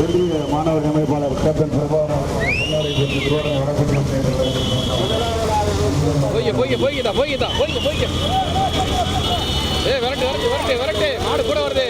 ஒன்றிய மாணவர் அமைப்பாளர் கேப்டன் பிரபாகரன் விரட்டு மாடு கூட வருது.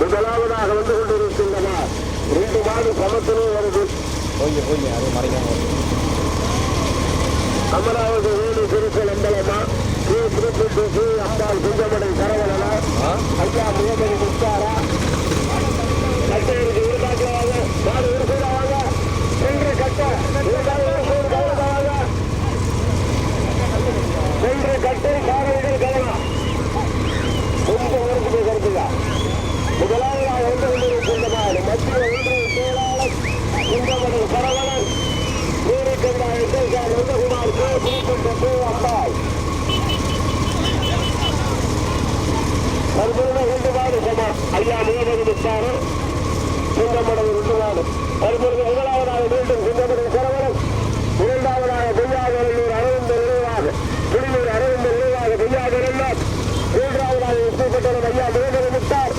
முதலாவதாக வந்து கொண்டிருக்கின்றனர். 2 மாடு சமத்திலே வருது. அமராவதி வேலு திருச்சல் அம்பலமா அம்பாள் குஞ்சமடை சரவணனா ஐயா முகமது முஸ்தாரா கட்டையிற்கு உருவாக்குவாங்க. மாடு உருவாங்க சென்று கட்ட சென்று கட்டை காரைகள் கவனம் கொஞ்சம் ஊருக்கு கருத்துங்க. முதலாவதாக வந்து கொண்டிருக்கின்றனர் மத்திய ஒன்றிய செயலாளர் குஞ்சமடை சரவணன் நந்தகுமார் அம்பாள் தற்போது 2 மாடு சமம். ஐயா முகமது முஸ்தாரா குஞ்சமடை 2 மாடு. தற்போது முதலாவதாக மீண்டும் குஞ்சமடை சரவணன், இரண்டாவதாக பெய்யாதூர் அரவிந்த நினைவாக புலியூர் அரவிந்த நினைவாக பெய்யாதூர், மூன்றாவதாக உப்புப்பட்டவர் ஐயா முகமது முஸ்தார்.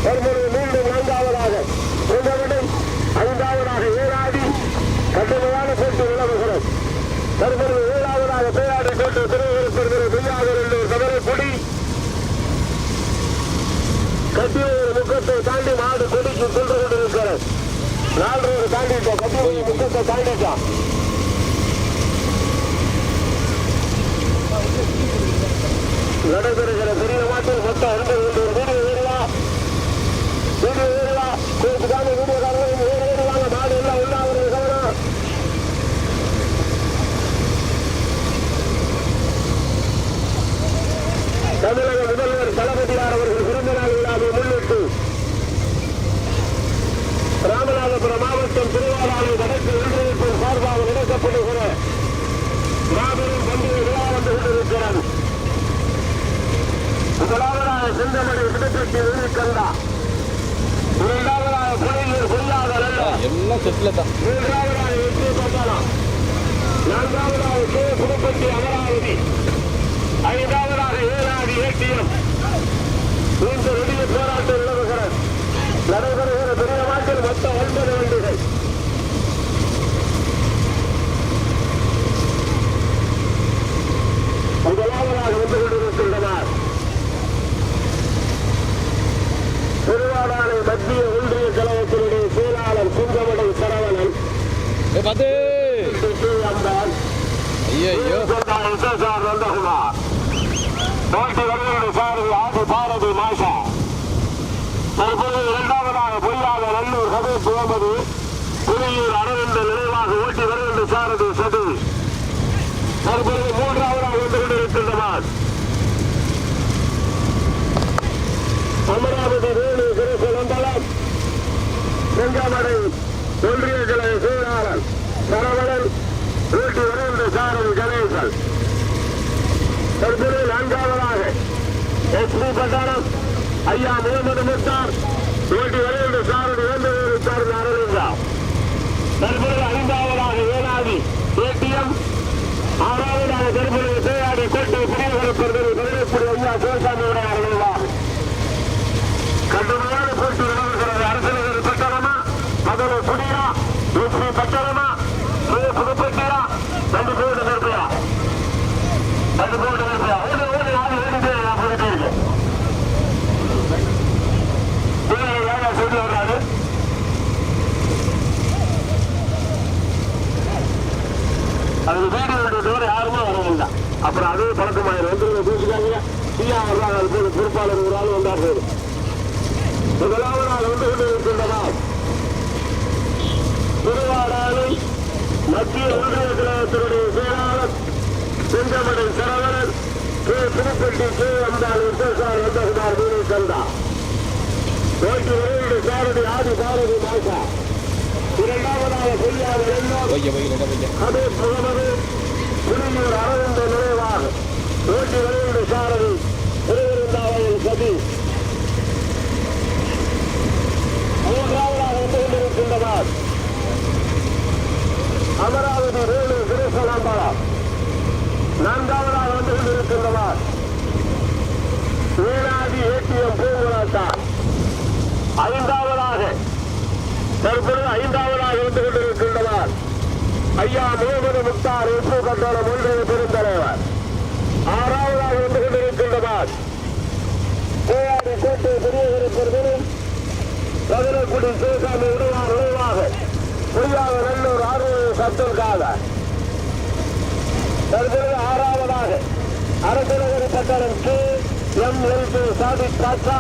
தற்போது மீண்டும் 4ஆவதாக குஞ்சமடை, 5ஆவதாக ஏராடி கடுமையான போட்டி நிலவுகிறது. தற்போது 7ஆவதாக பேராடி போட்டு திருவிருப்பூர் பெய்யாதூர் கவலைப்பொடி, கட்டியூர் முக்கத்தை தாண்டி மாடு கொடிக்கு சென்று கொண்டிருக்கிறது. 4 ரோடு தாண்டிட்டோம். கட்டியூர் முக்கத்தை தாண்டிட்டோம். நடைபெறுகிற பெரிய மாட்டில் மொத்தம் 2 வீடியோ ஏறுவா கோப்புக்கான வீடியோக்காரர்கள் ஏறுவாங்க. மாடு எல்லாம் உள்ளாவது கவனம். தமிழக முதல்வர் தளபதியார் அவர்கள் பிறந்தநாள் விழாவை முன்னிட்டு ராமநாதபுரம் மாவட்டம் திருவாரூரை வடக்கு ஒன்றியத்தின் சார்பாக நடத்தப்படுகிற மாபெரும் பண்டிகை விழா வந்து கொண்டிருக்கிறது. முதலாவதாக செந்தமடை விடுபட்டி ஊரிக்கண்டா, 2வதாக புலியூர் பொல்லாத நல்ல, எல்லாம் செட்டில் தான். 3வதாக வெற்றி பந்தாளம், 4வதாக கே புதுப்பட்டி அமராவதி, 5வதாக ஏழாடி ஏடிஎம். இந்த நெடிய போராட்டம் நிலவுகிறது. நடைபெறுகிற பெரிய மாட்டில் மொத்தம் 9 வண்டிகள். முதலாவதாக வந்து கொண்டிருக்கின்றனர் திருவாடானை மத்திய ஒன்றிய கழகத்தினுடைய செயலாளர் சிங்கமடை சரவணன், அம்பாள், நந்தகுமார், நோட்டி வழியோடு சாரதி ஆதி பாரதி மாஷா. தற்போது 2வதாக பொய்யாக நல்லூர் சதீஷ் முகமது, புலியூர் அரவிந்த நினைவாக ஓட்டி வருகின்ற சாரதி சதீஷ். தற்போது 3வதாக வந்து கொண்டிருக்கின்றனர் அமராவதி வேணு கிருஷ்ணந்தலம், செங்கமடை ஒன்றிய கழக செயலாளர் சரவணன், ஓட்டி வருகின்ற சாரதி கணேசன். தற்போது 4வதாக எஸ்பி பட்டாரம் ஐயா முகமது முக்தார், ஓட்டி வருகின்ற சாரதி வேந்தவேலு சாரதி அரவிந்தா. தற்போது 5வதாக ஏனாதி ஏடிஎம், 6வதாக தற்போது சேயாடி கோட்டை புதியவரப்பர்கள் 18 ஐயா சிவசாமியுடைய அரவிந்தா. கடுமையான போட்டி நடக்கிறது. அரசநகர் பட்டணமா, மதுரை புதியா, எஸ்பி பட்டணமா, புதுப்பட்டியா, 2 போட்டு நிறுத்தியா, 2 போட்டு நிறுத்தியா, ஓடி நாலு ஓடிட்டு நான் போயிட்டு இருக்கேன். சொல்லி வர்றாரு. அதுக்கு வீடியோ தவிர யாருமே வரவில்லை. அப்புறம் அதே பழக்கமாயிரம் வந்து பேசிக்காங்க. ஐயா வர்றாங்க, அது போல பொறுப்பாளர் ஒரு ஆள் வந்தார் போதும். முதலாவதாக வந்து கொண்டிருக்கின்றனர் திருவாடானை மத்திய ஒன்றிய கழகத்தினுடைய செயலாளர் செங்கமடை சரவணன், கே புதுப்பட்டி கே அம்பாள், விசேஷார் நந்தகுமார், வீரசந்தா. ஓட்டி வருகின்ற சாரதி ஆதி பாரதி மாஷா. 2வதாக பொய்யாக ஹபீப் முகமது, புலியூர் அரவிந்த நினைவாக ஓட்டி வருகின்ற சாரதி திருவிருந்தாவயம் சதீஷ். 3வதாக வந்து கொண்டிருக்கின்றனர் அமராவதி வேலு கிருஷ்ணாம்பலம். 4வதாக வந்து கொண்டிருக்கின்றனர் ஏனாதி ஏடிஎம் பூங்குளாத்தார். 5வதாக தற்போது 5வதாக வந்து கொண்டிருக்கின்றனர் ஐயா முகமது முக்தார், உப்பு கட்டணம் ஒன்றிய பெருந்தலைவர். 6வதாக வந்து கொண்டிருக்கின்றனர் சேயாடி கோட்டை பெரியவரப்பர்களும் கதிரக்குடி சிவசாமி உடையார் நினைவாக பொய்யாக நல்லூர் ஆர்வலர் சப்தல் காதர். தற்போது 6வதாக அரசநகர் பட்டணம் கே எம்.எல்.பி. சாதிக் பாட்சா.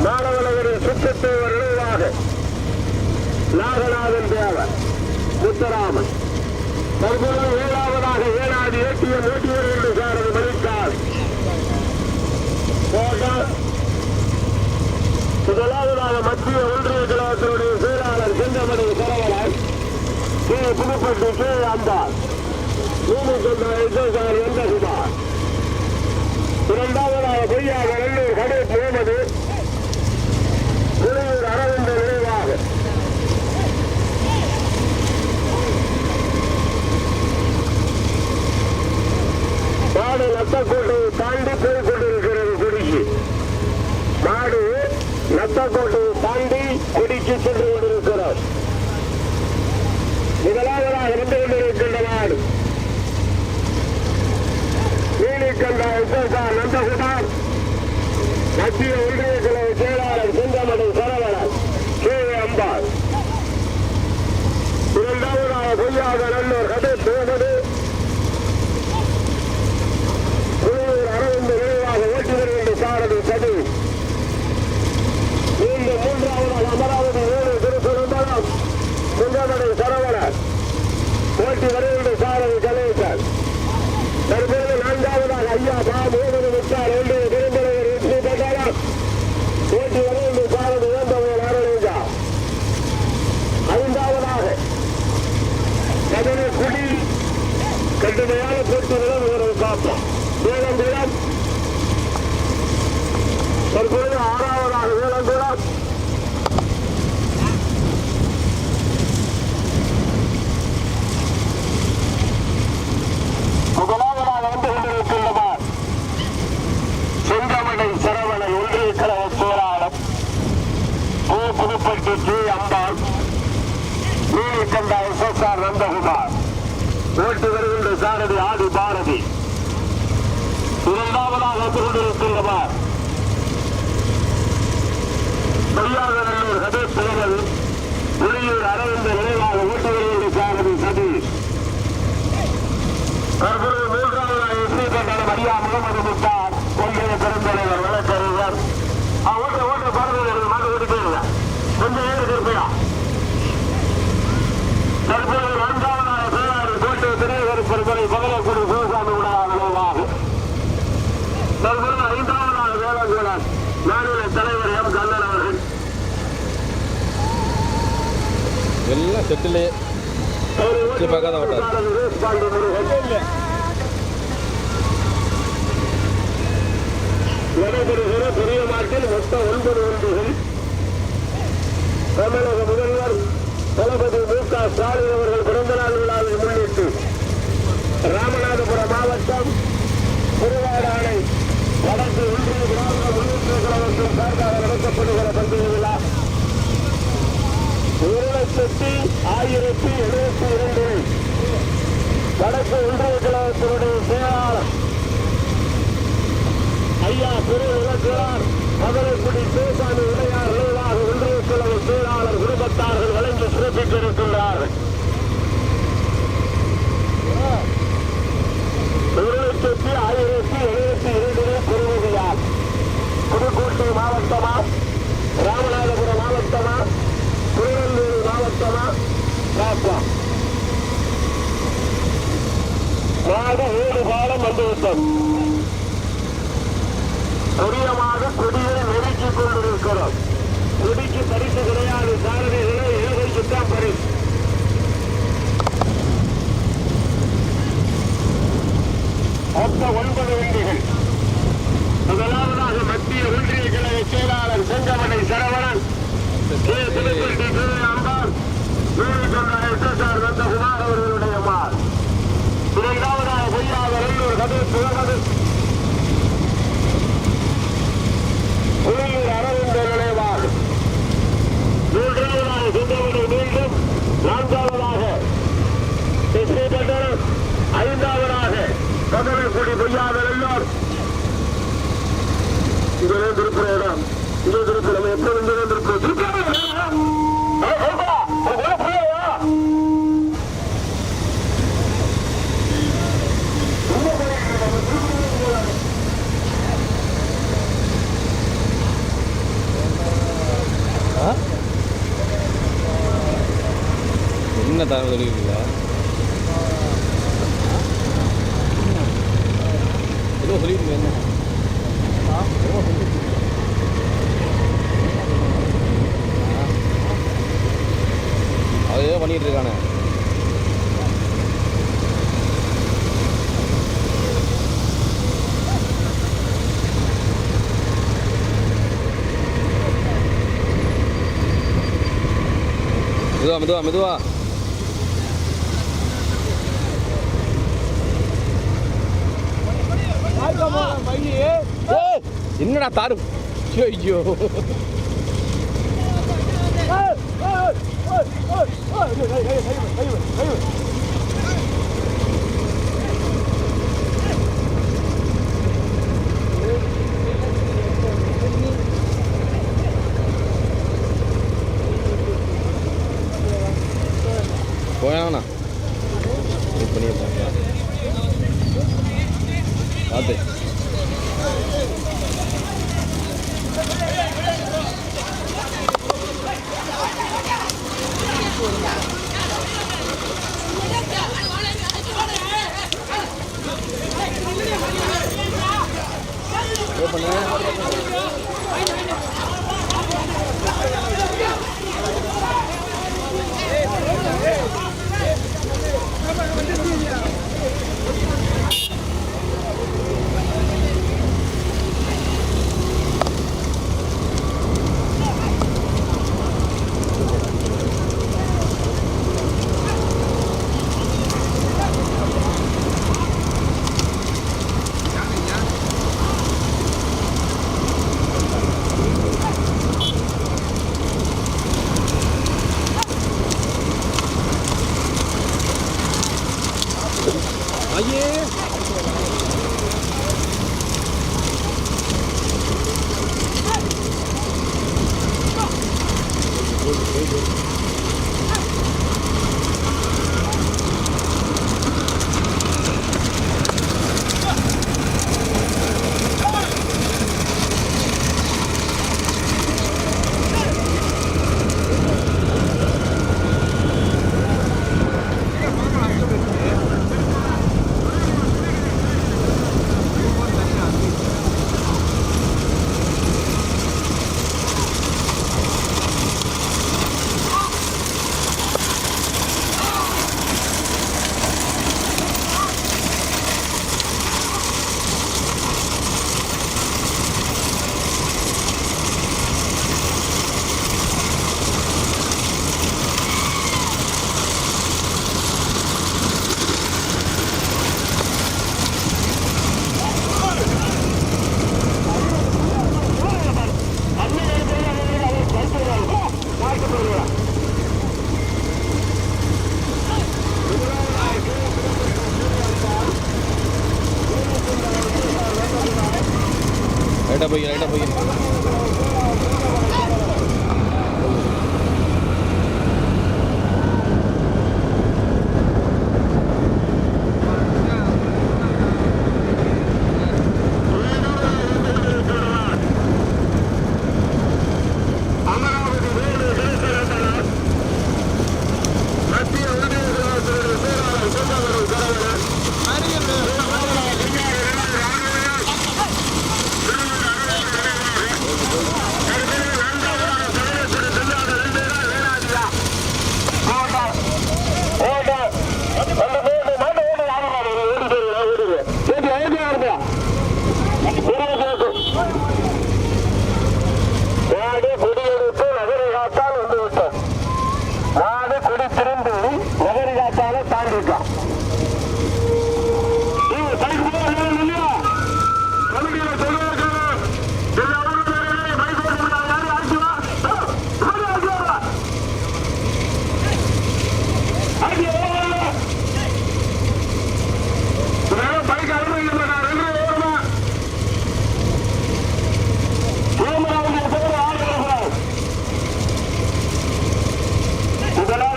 மாணவநகரி சுற்றத்தேவர் நினைவாக நாகநாதன் தேவர் முத்தராமன். தற்போது 7வதாக ஏனாதி ஏடிஎம் ஓட்டி வருகின்ற சாரதி மணிக்கால். முதலாவதாக மத்திய ஒன்றிய கழகத்தினுடைய செயலாளர் செங்கமடை சரவணன், கே புதுப்பட்டி கே அம்பாள், விசேஷார் நந்தகுமார். 2வதாக பொய்யாக நல்லூர் ஹபீப் முகமது, புலியூர் அரவிந்த நினைவாக மாடு நத்தக்கோட்டையை தாண்டி போய் கொண்டிருக்கிறது கொடிக்கு. மாடு நத்தக்கோட்டையை தாண்டி கொடிக்கு சென்று கொண்டிருக்கிறார். முதலாவதாக இருந்து கொண்டிருக்கின்ற மாடு SSR நந்தகுமார், மத்திய ஒன்றிய கழக செயலாளர் செந்தமடை சரவணன், கே அம்பாள். இரண்டாவதாக பொய்யாக நல்லூர் கதர் முகமது, புலியூர் அரவிந்த் நினைவாக ஓட்டி வருகின்ற சாரதி சதீஷ். மீண்டும் மூன்றாவதாக அமராவதி வேலு திருப்பரம்பலம், செந்தமடை சரவணன் ஓட்டி வருகின்ற சாரதி கணேசன். தற்போது நான்காவதாக ஐயா பா முகமது முத்தார் ஒன்றிய பெருந்தலைவர் வெற்றி பெற்றார் ஓட்டி வருகின்ற சாரதி இழந்தவர்கள் அருளேஜா. ஐந்தாவதாக குடி கடுமையான போட்டி நிலவுகிறது பார்ப்போம். வேலங்குளம் தற்பொழுது ஆறாவதாக வேலங்குளம். முதலாவதாக வந்து கொண்டிருக்கின்றவர் செந்தமடை சரவணன் ஒன்றிய கழக செயலாளர் புதுப்பட்டி கே அம்பாள், நீலகண்ட SSR நந்தகுமார் ஓட்டு வருகின்ற சாரதி ஆதி பாரதி. இரண்டாவதாக வந்து கொண்டிருக்கின்றவர் பொய்யாகநல்லூர் கதர் புகழ், புலியூர் அரவிந்த் நினைவாக ஓட்டு வருகின்ற சாரதி சதீஷ். தற்போது மூன்றாவதாக வெற்றி பெற்ற ஐயா முகமது முத்தார் ஒன்றிய பெருந்தலைவர் வழக்கறிஞர். ஓட்ட பறந்து மாட்டு ஓடிப்போயிருங்க, கொஞ்சம் ஏறு இருப்பையா. தற்போது நான்காவதாக செயலாளர் கோட்டை திரைவர் பெருந்தலை பகலக்குடி சிவசாமி உடனாக நினைவாக. தற்போது ஐந்தாவதாக வேலங்குளம் மாநில தலைவர் எம் கண்ணன் அவர்கள். எல்லாம் செட்டிலே நடைபெறுகிற பெரிய மாட்டில் மொத்தம் 9 ஒன்றுகள். தமிழக முதல்வர் தளபதி மு.க. ஸ்டாலின் அவர்கள் பிறந்தநாள் விழாவை முன்னிட்டு ராமநாதபுரம் மாவட்டம் திருவாடானை வடக்கு ஒன்றிய திராவிட முன்னேற்ற கழகத்தின் சார்பாக நடத்தப்படுகிற பந்தய விழா 1,1072 வடக்கு ஒன்றிய கழகத்தினுடைய செயலாளர் ஐயா திரு இலக்கியார் மதுரைக்குடி சிவசாமி உடையார் நினைவாக ஒன்றிய கழக செயலாளர் குடும்பத்தார்கள் வழங்கி சிறப்பித்திருக்கின்றார்கள். 1,1072 பெறுவதியால் புதுக்கோட்டை மாவட்டமா, ராமநாதபுரம் மாவட்டமா, திருநெல்வேலி மாவட்டமா பார்ப்போம். மாடு 7 காலம் வந்துவிட்டோம். கொடியமாக கொடியை நெருக்கிக் கொண்டிருக்கிறோம். கொடிக்கு பரிசு கிடையாது, சாரதிகளை ஏழைக்குத்தான் பரிசு. மொத்த 9 வண்டிகள். முதலாவதாக மத்திய ஒன்றிய கழக செயலாளர் செங்கமடை சரவணன், கே. புதுப்பட்டி கே. அம்பாள், நீலகண்ட SSR நந்தகுமார் அவர்களுடைய மால். இரண்டாவதாக பொய்யாகநல்லூர் கதர் புகழ், புலியூர் அரவிந்த் நினைவாக. மூன்றாவதாக சுந்தரமணி மீண்டும். நான்காவதாக வெற்றி பெற்றனர். ஐந்தாவதாக கதலைக்குடி பொய்யாகநல்லூர். இதுவே திருப்புற இடம். இதே திருப்பி நம்ம எப்ப வந்து திருப்பூர் என்ன தகவல் தெரியுங்களா? ஏதோ சொல்லிட்டு என்ன அதே பண்ணிட்டு இருக்கானே. மெதுவா மெதுவா மெதுவா. என்னடா தாரு? ஐயோ போயாண்ணா வெயிட் பண்ணி பார்க்கலாம் பார்த்து பண்ணு ஐயே ரைட்டா போய் முதலாவது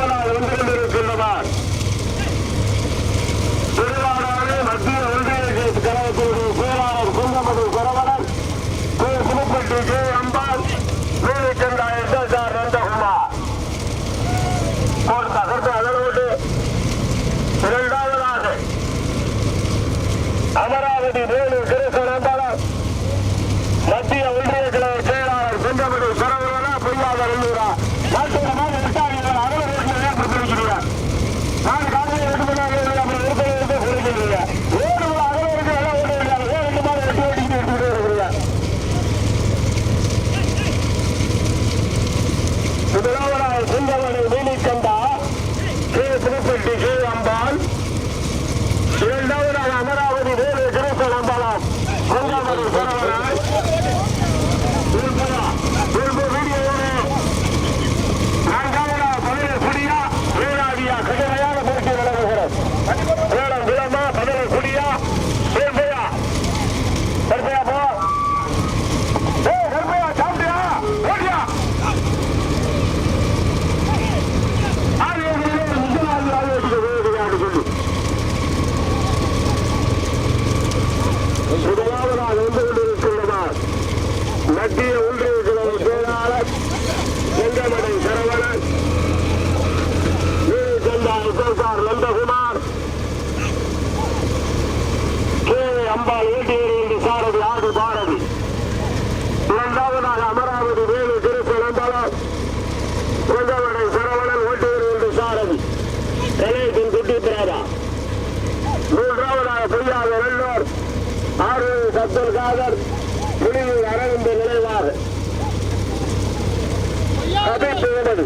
முகமது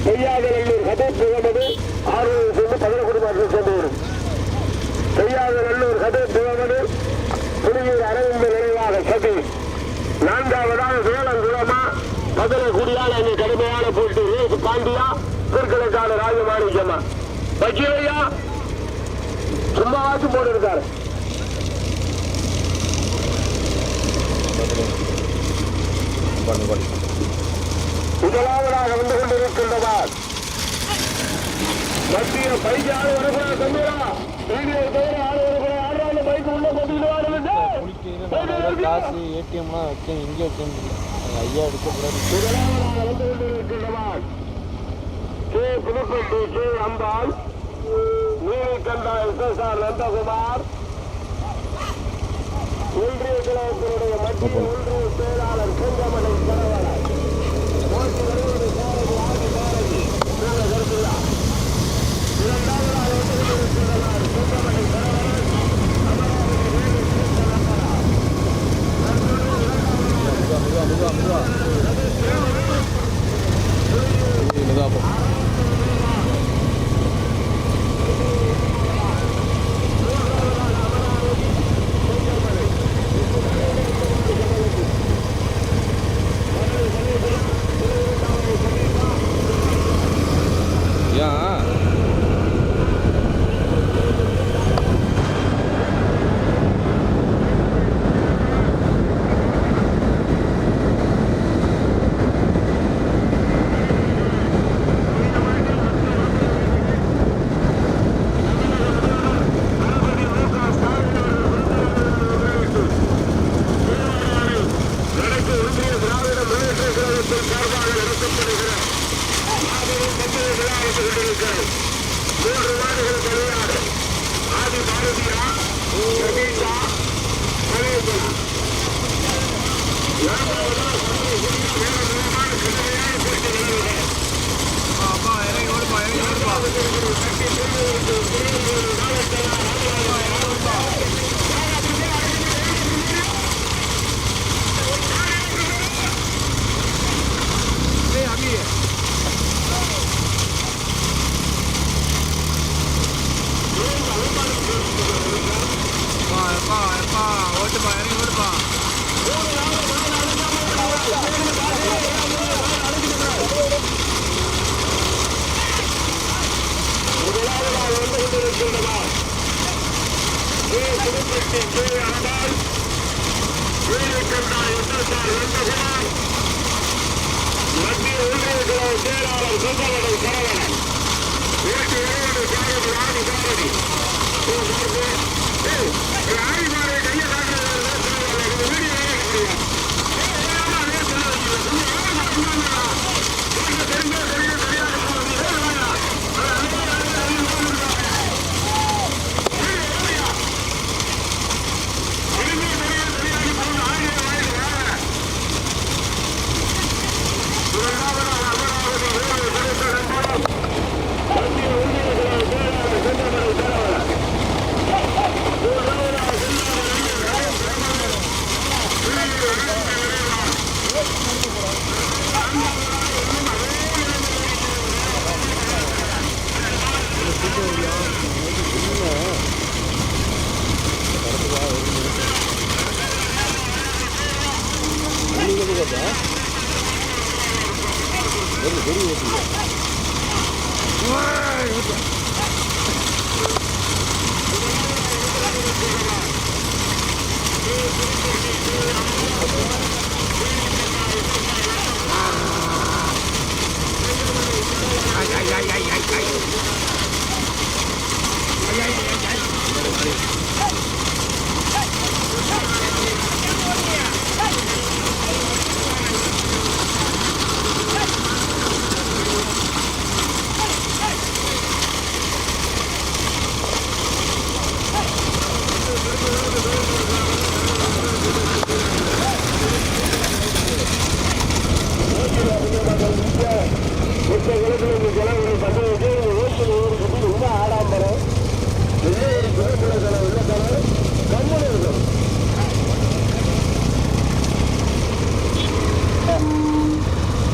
பெய்யாதநல்லூர் ஹபீப் முகமது 6 மாற்றம் கொண்டு வரும். பெய்யாதநல்லூர் ஹபீப் முகமது புலியூர் அரவிந்த் நினைவாக சதீஷ். 4வதாக வேளங்குளமா மதுரை குடியால அங்கே கடுமையான போட்டி ரேஸ் பாண்டியா திருக்கணக்கான ராஜமாணிக்கம்மா வக்கீலையா சும்மாவாச்சும் போட்டு இருக்காரு. முதலாவதாக வந்து கொண்டிருக்கின்றவர் மத்திய பைக்கு ஆள் வரக்கூடாது தம்பியா வீடியோ தவிர ஆள் வரக்கூடாது. ஆடுறாங்க பைக் உள்ள கொண்டு காசு ஏடிஎம்லாம் வச்சேன் இங்கே வச்சேன் ஐயா எடுக்கக்கூடாது. முதலாவதாக வந்து கொண்டிருக்கின்றவர் கே புதுப்பட்டி கே அம்பாள் நீலகண்டா எஸ்எஸ்ஆர் நந்தகுமார் ஒன்றிய கழகத்தினுடைய மத்திய ஒன்றிய செயலாளர் செங்கமலை பரவலர் ஓட்டு வருவது சாரதி ஆதி பாரதி கருத்துள்ளா. இரண்டாவதாக வந்து கொண்டிருக்கின்றனர் செங்கமலை பரவலர்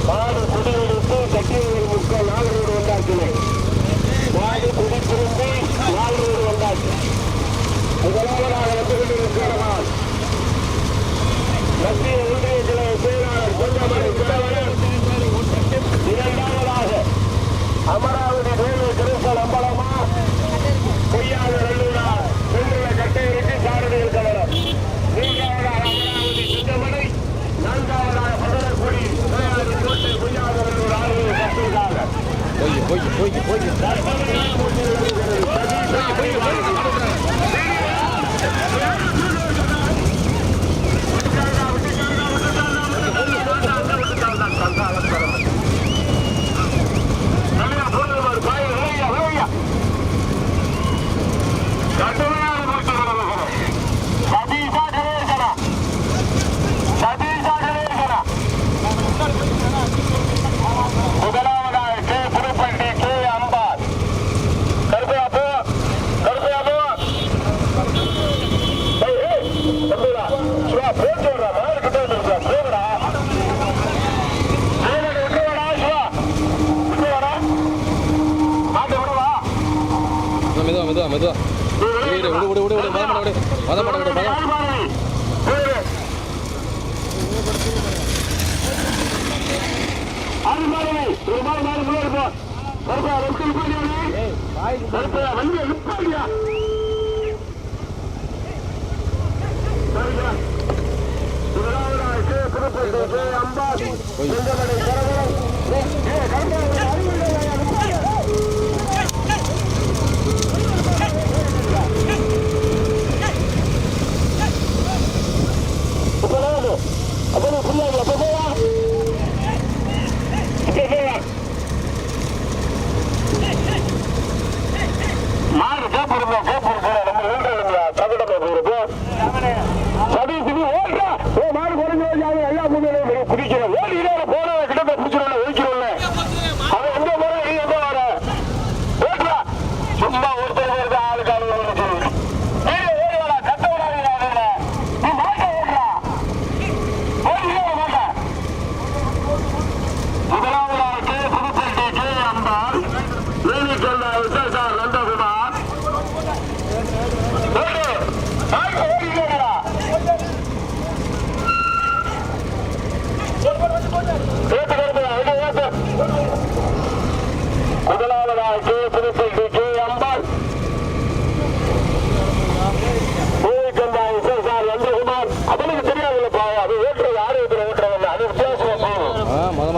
மாடு குடியிருப்பு முதலாவதாக வந்து கொண்டிருக்கிறார் மத்திய ஒன்றிய கிளை செயலாளர் கொஞ்சமணி குடவரன். இரண்டாவதாக அமராவதி ரயில்வே கிருஷ்ணன் அம்பலமா பொய்யாத நல்லூரா வென்றுள்ள கட்டையருக்கு சாரதியில் கவனம். மூன்றாவதாக அமராவதி சிங்கமணி, நான்காவதாக பதரக்குடி கோட்டை பொய்யாத நல்லூர் ஆளுநர் கட்டுவதாக முதலாவதாக கே புதுப்பட்டி கே அம்பாள் கருப்பையாப்போ போச்சு விடுறா மாடு கிட்ட வந்துருக்கா போகடா விட்டு வாடா சிவா விட்டு வாடா மாட்டை விடவா மெதுவா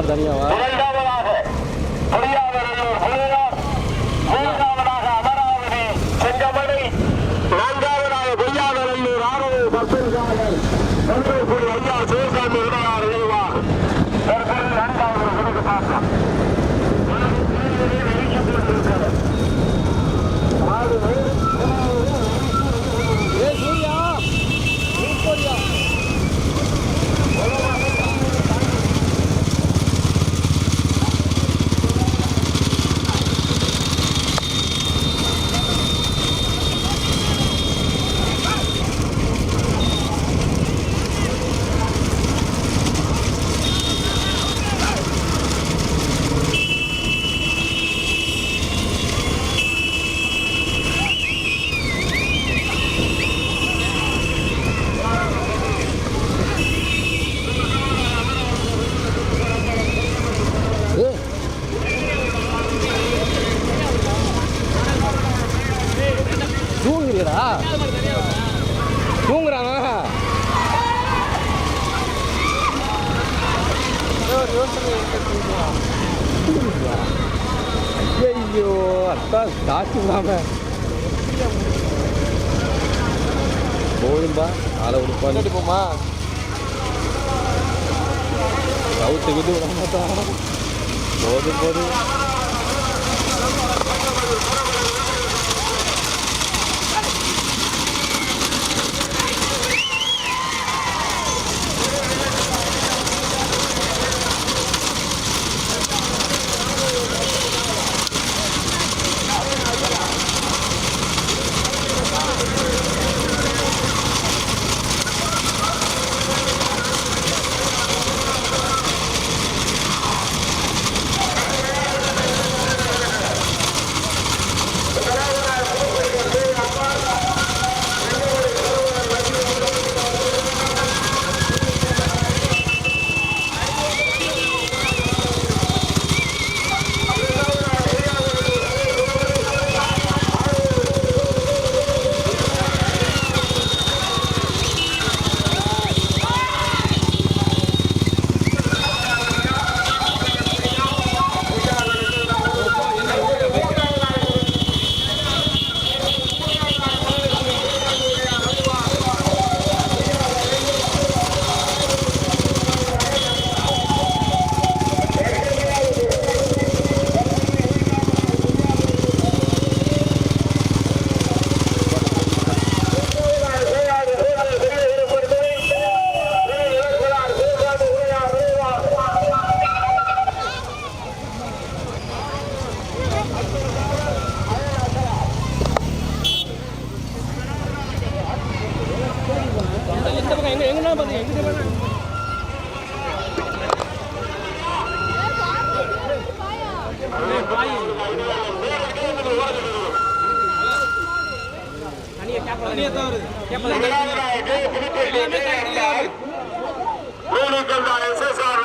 தனியாவா தூங்குறானா? ஐயோ அத்தா காசு இல்லாம போதும்பா ஆளை விடுப்பா போமா சவுத்துக்குது போது SSR